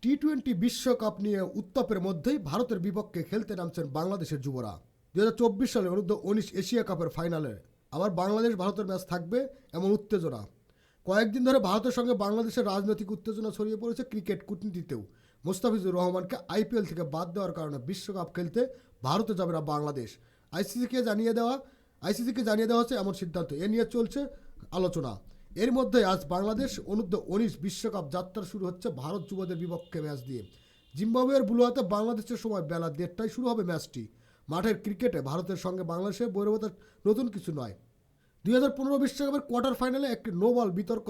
টি-20 বিশ্বকাপ নিয়ে উত্তাপের মধ্যেই ভারতের বিপক্ষে খেলতে নামছেন বাংলাদেশের যুবরা। 2024 সালে অনূর্ধ্ব-19 এশিয়া কাপের ফাইনালে আবার বাংলাদেশ ভারতের ম্যাচ থাকবে এমন উত্তেজনা। কয়েকদিন ধরে ভারতের সঙ্গে বাংলাদেশের রাজনৈতিক উত্তেজনা ছড়িয়ে পড়েছে ক্রিকেট কূটনীতিতেও। মোস্তাফিজুর রহমানকে আইপিএল থেকে বাদ দেওয়ার কারণে বিশ্বকাপ খেলতে ভারতে যাবে না বাংলাদেশ। আইসিসিকে জানিয়ে দেওয়া হচ্ছে এমন সিদ্ধান্ত। এ নিয়ে চলছে আলোচনা। এর মধ্যে আজ বাংলাদেশ অনূর্ধ্ব-19 বিশ্বকাপ যাত্রা শুরু হচ্ছে ভারত যুবদের বিপক্ষে ম্যাচ দিয়ে। জিম্বাবুয়ের বুলুয়াতে বাংলাদেশের সময় বেলা 1:30টায় শুরু হবে ম্যাচটি। মাঠের ক্রিকেটে ভারতের সঙ্গে বাংলাদেশের বৈরবতা নতুন কিছু নয়। 2015 বিশ্বকাপের কোয়ার্টার ফাইনালে একটি নো বল বিতর্ক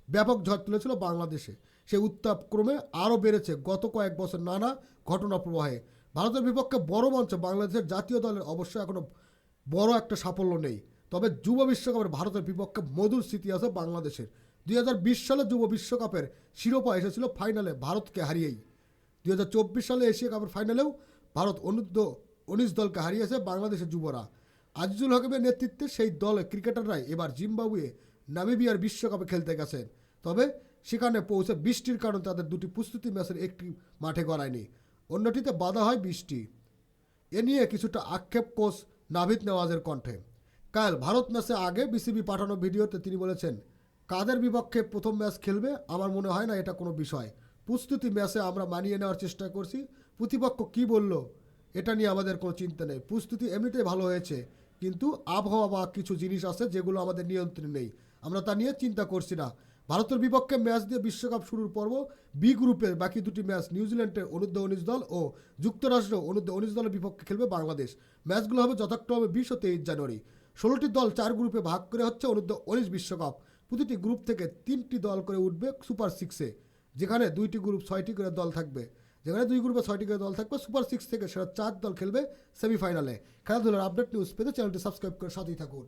ব্যাপক ঝড় তুলেছিল বাংলাদেশে। সেই উত্তাপ ক্রমে আরও বেড়েছে গত কয়েক বছর নানা ঘটনা প্রবাহে। ভারতের বিপক্ষে বড় মঞ্চে বাংলাদেশের জাতীয় দলের অবশ্য এখনও বড় একটা সাফল্য নেই। তবে যুব বিশ্বকাপের ভারতের বিপক্ষে মধুর স্মৃতি আছে বাংলাদেশের। 2020 সালে যুব বিশ্বকাপের শিরোপা এসেছিল ফাইনালে ভারতকে হারিয়েই। 2024 সালে এশিয়া কাপের ফাইনালেও ভারত অনূর্ধ্ব-19 দলকে হারিয়েছে বাংলাদেশের যুবরা। আজিজুল হকের নেতৃত্বে সেই দলে ক্রিকেটাররাই এবার জিম্বাবুয়ে নামিবিয়ার বিশ্বকাপে খেলতে গেছেন। তবে সেখানে পৌঁছে বৃষ্টির কারণে তাদের দুটি প্রস্তুতি ম্যাচের একটি মাঠে গড়ায়নি, অন্যটিতে বাধা হয় বৃষ্টি। এ নিয়ে কিছুটা আক্ষেপ কোচ নাভিদ নেওয়াজের কণ্ঠে। কাল ভারত ম্যাচে আগে বিসিবি পাঠানো ভিডিওতে তিনি বলেছেন, কাদের বিপক্ষে প্রথম ম্যাচ খেলবে আমার মনে হয় না এটা কোনো বিষয়। প্রস্তুতি ম্যাচে আমরা মানিয়ে নেওয়ার চেষ্টা করছি। প্রতিপক্ষ কী বলল এটা নিয়ে আমাদের কোনো চিন্তা নেই। প্রস্তুতি এমনিতেই ভালো হয়েছে, কিন্তু আবহাওয়া বা কিছু জিনিস আছে যেগুলো আমাদের নিয়ন্ত্রণে নেই, আমরা তা নিয়ে চিন্তা করছি না। ভারতের বিপক্ষে ম্যাচ দিয়ে বিশ্বকাপ শুরুর পর্ব বি গ্রুপের বাকি দুটি ম্যাচ নিউজিল্যান্ডের অনূর্ধ্ব-19 দল ও যুক্তরাষ্ট্র অনূর্ধ্ব-19 দলের বিপক্ষে খেলবে বাংলাদেশ। ম্যাচগুলো হবে যথাক্রমে 20 ও 23 জানুয়ারি। 16টি দল 4 গ্রুপে ভাগ করে হচ্ছে অনূর্ধ্ব-19 বিশ্বকাপ। প্রতিটি গ্রুপ থেকে 3টি দল করে উঠবে সুপার 6-এ, যেখানে 2টি গ্রুপ 6টি করে দল থাকবে। যেখানে 2 গ্রুপে 6টি করে দল থাকবে। সুপার 6 থেকে সেরা 4 দল খেলবে সেমিফাইনালে। খেলাধুলার আপডেট নিউজ পেতে চ্যানেলটি সাবস্ক্রাইব করে সাথেই থাকুন।